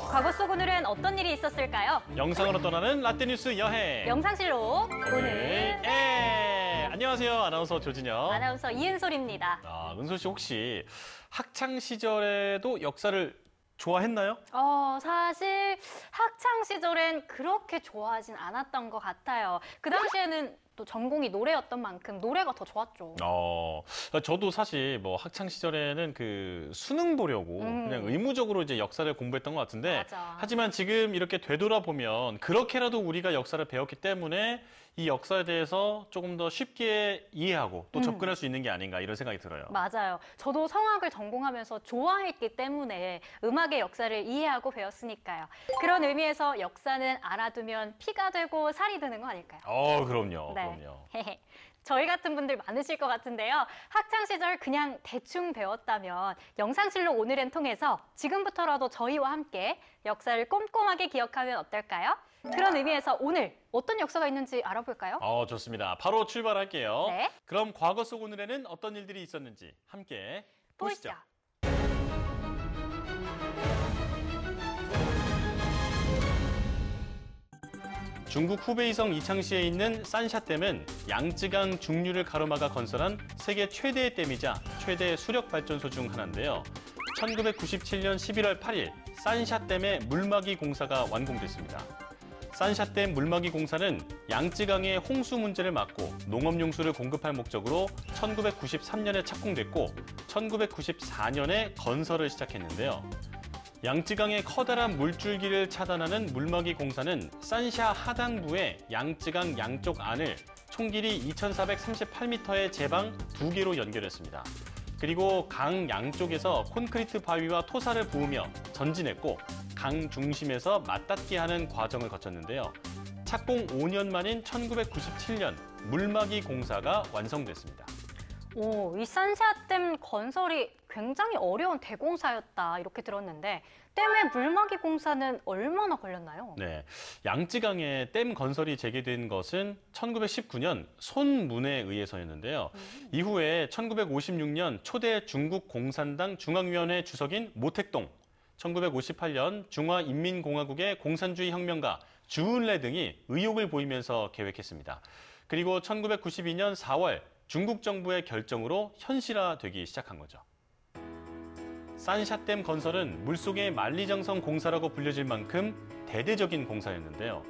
과거 속 오늘은 어떤 일이 있었을까요? 영상으로 떠나는 라떼뉴스 여행. 영상실로 오늘 안녕하세요. 아나운서 조진영. 아나운서 이은솔입니다. 은솔 씨 혹시 학창 시절에도 역사를 좋아했나요? 사실 학창 시절엔 그렇게 좋아하진 않았던 것 같아요. 그 당시에는 또 전공이 노래였던 만큼 노래가 더 좋았죠. 저도 사실 뭐 학창 시절에는 그 수능 보려고 그냥 의무적으로 이제 역사를 공부했던 것 같은데, 맞아. 하지만 지금 이렇게 되돌아보면 그렇게라도 우리가 역사를 배웠기 때문에 이 역사에 대해서 조금 더 쉽게 이해하고 또 접근할 수 있는 게 아닌가 이런 생각이 들어요. 맞아요. 저도 성악을 전공하면서 좋아했기 때문에 음악의 역사를 이해하고 배웠으니까요. 그런 의미에서 역사는 알아두면 피가 되고 살이 되는 거 아닐까요? 그럼요. 네. 그럼요. 저희 같은 분들 많으실 것 같은데요. 학창 시절 그냥 대충 배웠다면 영상실로 오늘은 통해서 지금부터라도 저희와 함께 역사를 꼼꼼하게 기억하면 어떨까요? 그런 의미에서 오늘 어떤 역사가 있는지 알아볼까요? 좋습니다. 바로 출발할게요. 네. 그럼 과거 속 오늘에는 어떤 일들이 있었는지 함께 보시죠. 중국 후베이성 이창시에 있는 산샤댐은 양쯔강 중류를 가로막아 건설한 세계 최대의 댐이자 최대 수력 발전소 중 하나인데요. 1997년 11월 8일 산샤댐의 물막이 공사가 완공됐습니다. 산샤댐 물막이 공사는 양쯔강의 홍수 문제를 막고 농업용수를 공급할 목적으로 1993년에 착공됐고 1994년에 건설을 시작했는데요. 양쯔강의 커다란 물줄기를 차단하는 물막이 공사는 산샤 하단부의 양쯔강 양쪽 안을 총 길이 2,438m의 제방 2개로 연결했습니다. 그리고 강 양쪽에서 콘크리트 바위와 토사를 부으며 전진했고 강 중심에서 맞닿게 하는 과정을 거쳤는데요. 착공 5년 만인 1997년 물막이 공사가 완성됐습니다. 이 산샤댐 건설이 굉장히 어려운 대공사였다 이렇게 들었는데 댐의 물막이 공사는 얼마나 걸렸나요? 네, 양쯔강의 댐 건설이 재개된 것은 1919년 손문에 의해서였는데요. 이후에 1956년 초대 중국 공산당 중앙위원회 주석인 모택동, 1958년 중화인민공화국의 공산주의 혁명가 주은래 등이 의욕을 보이면서 계획했습니다. 그리고 1992년 4월 중국 정부의 결정으로 현실화되기 시작한 거죠. 산샤댐 건설은 물속의 만리장성 공사라고 불려질 만큼 대대적인 공사였는데요.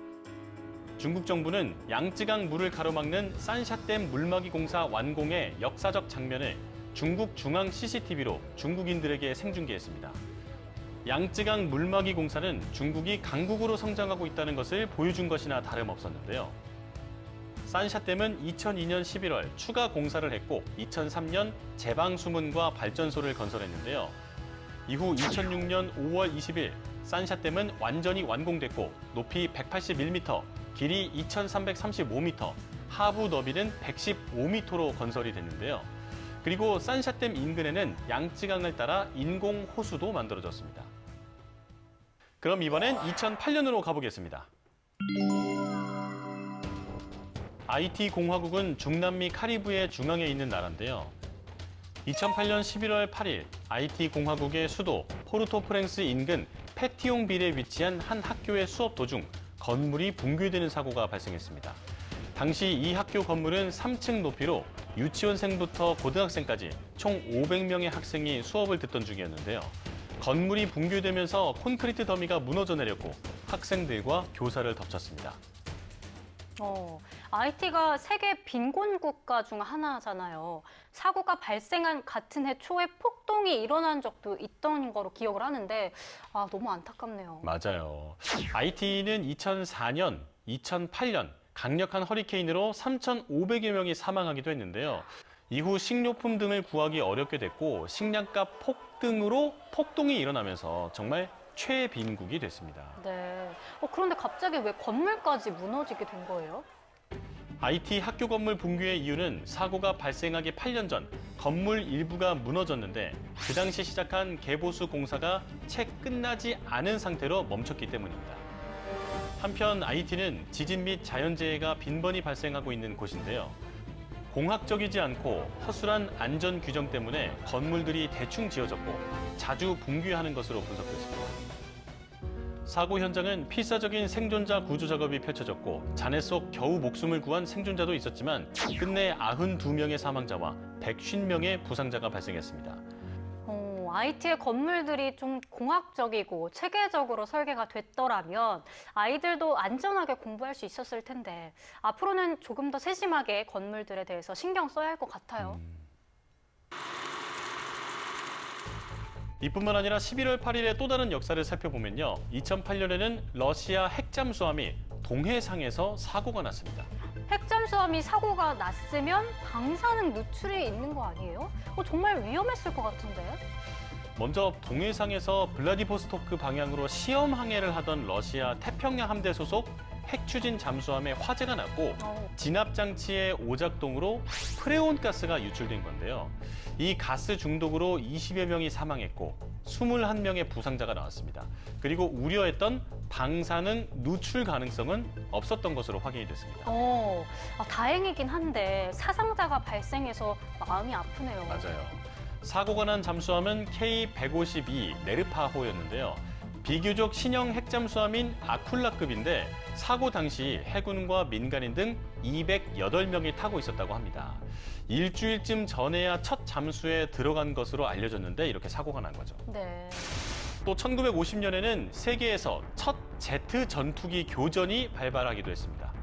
중국 정부는 양쯔강 물을 가로막는 산샤댐 물막이 공사 완공의 역사적 장면을 중국 중앙 CCTV로 중국인들에게 생중계했습니다. 양쯔강 물막이 공사는 중국이 강국으로 성장하고 있다는 것을 보여준 것이나 다름없었는데요. 산샤댐은 2002년 11월 추가 공사를 했고 2003년 제방 수문과 발전소를 건설했는데요. 이후 2006년 5월 20일 산샤댐은 완전히 완공됐고 높이 181m, 길이 2335m, 하부 너비는 115m로 건설이 됐는데요. 그리고 산샤댐 인근에는 양쯔강을 따라 인공 호수도 만들어졌습니다. 그럼 이번엔 2008년으로 가보겠습니다. 아이티 공화국은 중남미 카리브해 중앙에 있는 나라인데요. 2008년 11월 8일 아이티 공화국의 수도 포르토프랭스 인근 페티옹빌에 위치한 한 학교의 수업 도중 건물이 붕괴되는 사고가 발생했습니다. 당시 이 학교 건물은 3층 높이로 유치원생부터 고등학생까지 총 500명의 학생이 수업을 듣던 중이었는데요. 건물이 붕괴되면서 콘크리트 더미가 무너져 내렸고 학생들과 교사를 덮쳤습니다. IT가 세계 빈곤 국가 중 하나잖아요. 사고가 발생한 같은 해 초에 폭동이 일어난 적도 있던 거로 기억을 하는데 너무 안타깝네요. 맞아요. IT는 2004년, 2008년 강력한 허리케인으로 3,500여 명이 사망하기도 했는데요. 이후 식료품 등을 구하기 어렵게 됐고 식량값 폭등으로 폭동이 일어나면서 정말 최빈국이 됐습니다. 네. 그런데 갑자기 왜 건물까지 무너지게 된 거예요? IT 학교 건물 붕괴의 이유는 사고가 발생하기 8년 전 건물 일부가 무너졌는데 그 당시 시작한 개보수 공사가 채 끝나지 않은 상태로 멈췄기 때문입니다. 한편 IT는 지진 및 자연재해가 빈번히 발생하고 있는 곳인데요. 공학적이지 않고 허술한 안전 규정 때문에 건물들이 대충 지어졌고 자주 붕괴하는 것으로 분석됐습니다. 사고 현장은 필사적인 생존자 구조 작업이 펼쳐졌고 잔해 속 겨우 목숨을 구한 생존자도 있었지만 끝내 92명의 사망자와 150명의 부상자가 발생했습니다. IT의 건물들이 좀 공학적이고 체계적으로 설계가 됐더라면 아이들도 안전하게 공부할 수 있었을 텐데 앞으로는 조금 더 세심하게 건물들에 대해서 신경 써야 할 것 같아요. 이뿐만 아니라 11월 8일의 또 다른 역사를 살펴보면요. 2008년에는 러시아 핵잠수함이 동해상에서 사고가 났습니다. 핵잠수함이 사고가 났으면 방사능 누출이 있는 거 아니에요? 정말 위험했을 것 같은데. 먼저 동해상에서 블라디보스토크 방향으로 시험 항해를 하던 러시아 태평양 함대 소속 핵추진 잠수함에 화재가 났고 진압 장치의 오작동으로 프레온 가스가 유출된 건데요. 이 가스 중독으로 20여 명이 사망했고 21명의 부상자가 나왔습니다. 그리고 우려했던 방사능 누출 가능성은 없었던 것으로 확인이 됐습니다. 다행이긴 한데 사상자가 발생해서 마음이 아프네요. 맞아요. 사고가 난 잠수함은 K-152 네르파호였는데요. 비교적 신형 핵잠수함인 아쿨라급인데 사고 당시 해군과 민간인 등 208명이 타고 있었다고 합니다. 일주일쯤 전에야 첫 잠수에 들어간 것으로 알려졌는데 이렇게 사고가 난 거죠. 네. 또 1950년에는 세계에서 첫 제트 전투기 교전이 발발하기도 했습니다.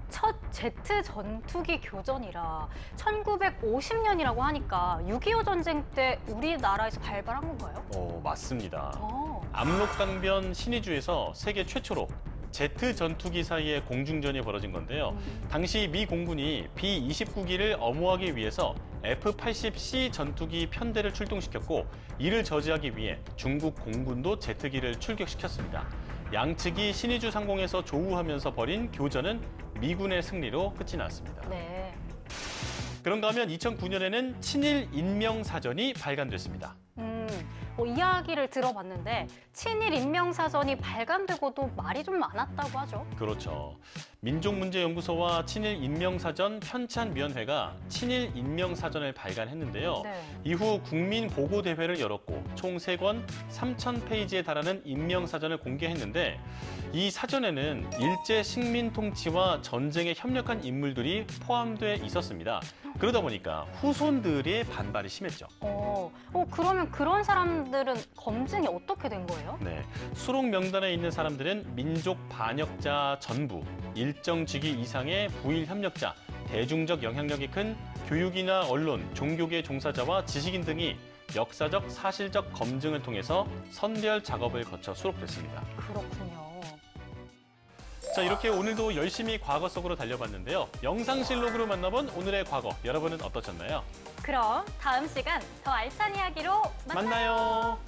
첫 제트 전투기 교전이라 1950년이라고 하니까 6.25 전쟁 때 우리나라에서 발발한 건가요? 맞습니다. 압록강변 신의주에서 세계 최초로 제트 전투기 사이의 공중전이 벌어진 건데요. 당시 미 공군이 B-29기를 엄호하기 위해서 F-80C 전투기 편대를 출동시켰고 이를 저지하기 위해 중국 공군도 제트기를 출격시켰습니다. 양측이 신의주 상공에서 조우하면서 벌인 교전은 미군의 승리로 끝이 났습니다. 네. 그런가 하면 2009년에는 친일 인명사전이 발간됐습니다. 이야기를 들어봤는데 친일 인명사전이 발간되고도 말이 좀 많았다고 하죠. 그렇죠. 민족문제연구소와 친일인명사전 편찬위원회가 친일인명사전을 발간했는데요. 네. 이후 국민보고대회를 열었고 총 3권 3,000페이지에 달하는 인명사전을 공개했는데 이 사전에는 일제 식민통치와 전쟁에 협력한 인물들이 포함돼 있었습니다. 그러다 보니까 후손들의 반발이 심했죠. 그러면 그런 사람들은 검증이 어떻게 된 거예요? 네, 수록 명단에 있는 사람들은 민족 반역자 전부, 일정 직위 이상의 부일 협력자, 대중적 영향력이 큰 교육이나 언론, 종교계 종사자와 지식인 등이 역사적, 사실적 검증을 통해서 선별 작업을 거쳐 수록됐습니다. 그렇군요. 자, 이렇게 오늘도 열심히 과거 속으로 달려봤는데요. 영상실록으로 만나본 오늘의 과거, 여러분은 어떠셨나요? 그럼 다음 시간 더 알찬 이야기로 만나요. 만나요.